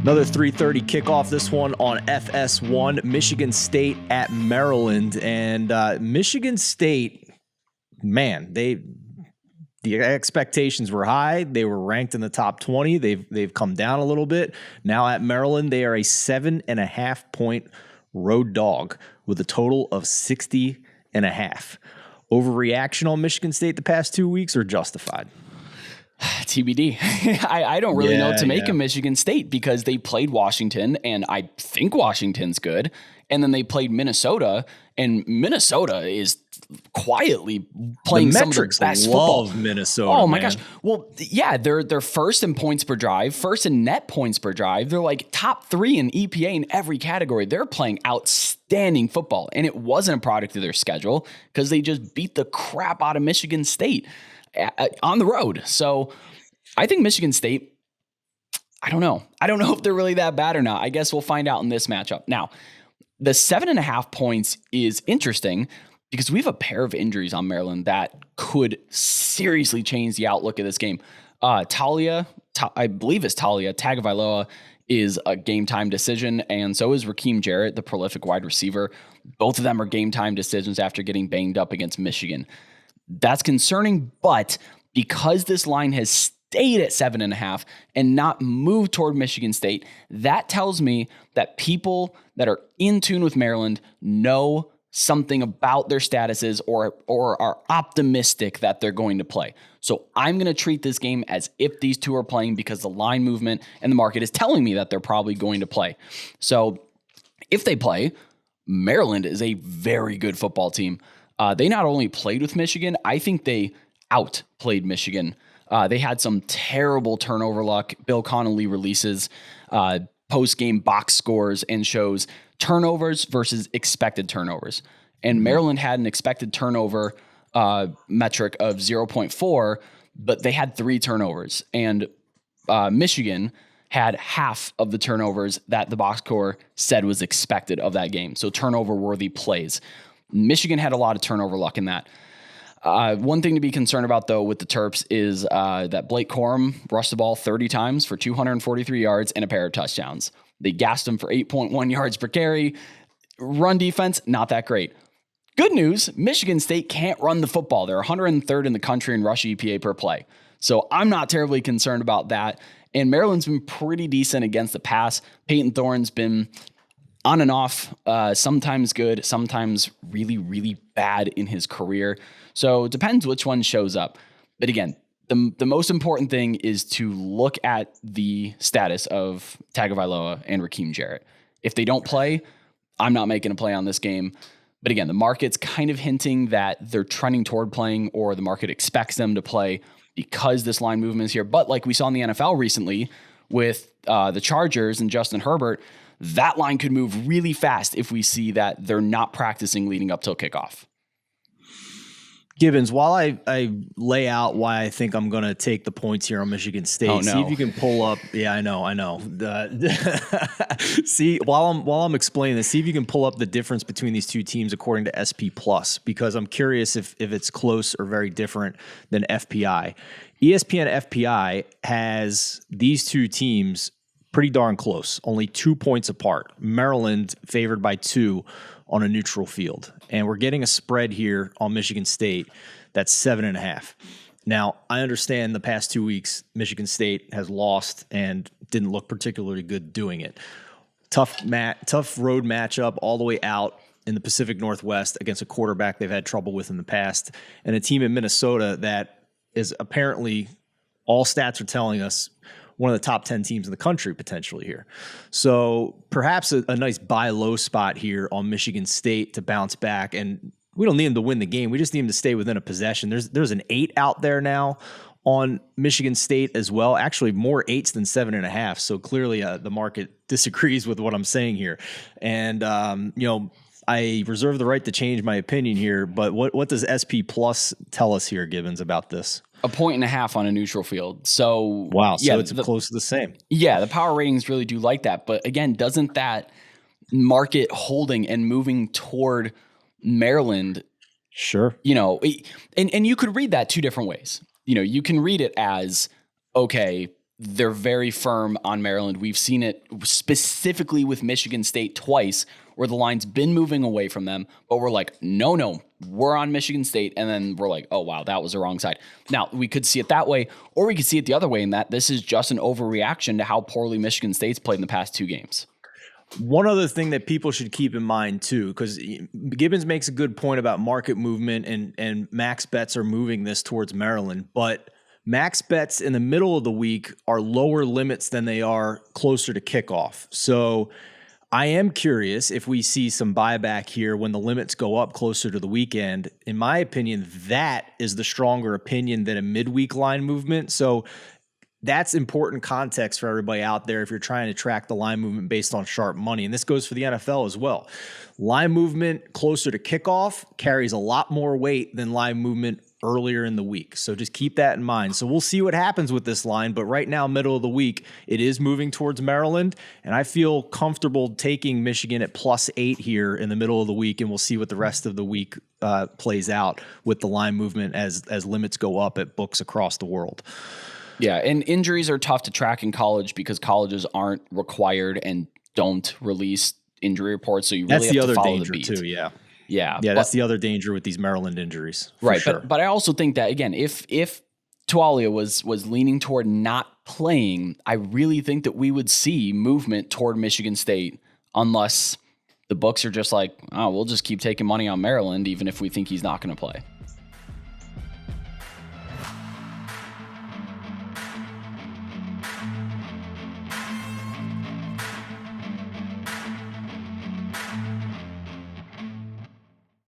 Another 3:30 kickoff, this one on FS1, Michigan State at Maryland. And Michigan State, man, the expectations were high. They were ranked in the top 20. They've come down a little bit. Now at Maryland, they are a 7.5 point road dog with a total of 60.5. Overreaction on Michigan State the past 2 weeks or justified? TBD. I don't really know what to make of Michigan State because they played Washington, and I think Washington's good. And then they played Minnesota, and Minnesota is quietly playing some of the best football. Minnesota. Oh my gosh. Well, yeah, they're first in points per drive, first in net points per drive. They're like top 3 in EPA in every category. They're playing outstanding football, and it wasn't a product of their schedule because they just beat the crap out of Michigan State on the road. So I think Michigan State, I don't know if they're really that bad or not. I guess we'll find out in this matchup. Now, the 7.5 points is interesting because we have a pair of injuries on Maryland that could seriously change the outlook of this game. I believe it's Talia Tagovailoa is a game time decision, and so is Rakeem Jarrett, the prolific wide receiver. Both of them are game time decisions after getting banged up against Michigan. That's concerning, but because this line has stayed at 7.5 and not moved toward Michigan State, that tells me that people that are in tune with Maryland know something about their statuses or are optimistic that they're going to play. So I'm going to treat this game as if these two are playing because the line movement and the market is telling me that they're probably going to play. So if they play, Maryland is a very good football team. They not only played with Michigan, I think they outplayed Michigan. They had some terrible turnover luck. Bill Connolly releases post-game box scores and shows turnovers versus expected turnovers. And Maryland had an expected turnover metric of 0.4, but they had 3 turnovers. And Michigan had half of the turnovers that the box score said was expected of that game. So turnover-worthy plays. Michigan had a lot of turnover luck in that. One thing to be concerned about, though, with the Terps is that Blake Corum rushed the ball 30 times for 243 yards and a pair of touchdowns. They gassed him for 8.1 yards per carry. Run defense, not that great. Good news, Michigan State can't run the football. They're 103rd in the country in rush EPA per play. So I'm not terribly concerned about that. And Maryland's been pretty decent against the pass. Peyton Thorne's been on and off, sometimes good, sometimes really, really bad in his career. So it depends which one shows up. But again, the most important thing is to look at the status of Tagovailoa and Rakeem Jarrett. If they don't play, I'm not making a play on this game. But again, the market's kind of hinting that they're trending toward playing, or the market expects them to play because this line movement is here. But like we saw in the NFL recently with the Chargers and Justin Herbert, that line could move really fast if we see that they're not practicing leading up till kickoff. Gibbons, while I lay out why I think I'm going to take the points here on Michigan State, see if you can pull up. Yeah, I know. See, while I'm explaining this, see if you can pull up the difference between these two teams according to SP Plus, because I'm curious if it's close or very different than FPI. ESPN FPI has these two teams pretty darn close, only 2 points apart. Maryland favored by 2 on a neutral field. And we're getting a spread here on Michigan State that's 7.5. Now, I understand the past 2 weeks, Michigan State has lost and didn't look particularly good doing it. Tough road matchup all the way out in the Pacific Northwest against a quarterback they've had trouble with in the past, and a team in Minnesota that is apparently, all stats are telling us, one of the top 10 teams in the country potentially here. So perhaps a nice buy low spot here on Michigan State to bounce back. And we don't need them to win the game. We just need them to stay within a possession. There's an 8 out there now on Michigan State as well. Actually, more 8s than 7.5. So clearly the market disagrees with what I'm saying here. And, I reserve the right to change my opinion here. But what does SP Plus tell us here, Gibbons, about this? 1.5 on a neutral field. So wow, so it's close to the same. Yeah, the power ratings really do like that. But again, doesn't that market holding and moving toward Maryland? Sure. And you could read that 2 different ways. You can read it as, okay, they're very firm on Maryland. We've seen it specifically with Michigan State twice, where the line's been moving away from them, but we're like, no, we're on Michigan State. And then we're like, oh, wow, that was the wrong side. Now, we could see it that way, or we could see it the other way in that this is just an overreaction to how poorly Michigan State's played in the past 2 games. One other thing that people should keep in mind too, because Gibbons makes a good point about market movement and max bets are moving this towards Maryland, but max bets in the middle of the week are lower limits than they are closer to kickoff. So I am curious if we see some buyback here when the limits go up closer to the weekend. In my opinion, that is the stronger opinion than a midweek line movement. So that's important context for everybody out there if you're trying to track the line movement based on sharp money. And this goes for the NFL as well. Line movement closer to kickoff carries a lot more weight than line movement earlier in the week. So just keep that in mind. So we'll see what happens with this line. But right now, middle of the week, it is moving towards Maryland. And I feel comfortable taking Michigan at +8 here in the middle of the week. And we'll see what the rest of the week plays out with the line movement as limits go up at books across the world. Yeah, and injuries are tough to track in college because colleges aren't required and don't release injury reports. So you really have to follow the beat. Too, yeah. Yeah, that's the other danger with these Maryland injuries. Right, sure. but I also think that, again, if Tualia was leaning toward not playing, I really think that we would see movement toward Michigan State unless the books are just like, oh, we'll just keep taking money on Maryland even if we think he's not going to play.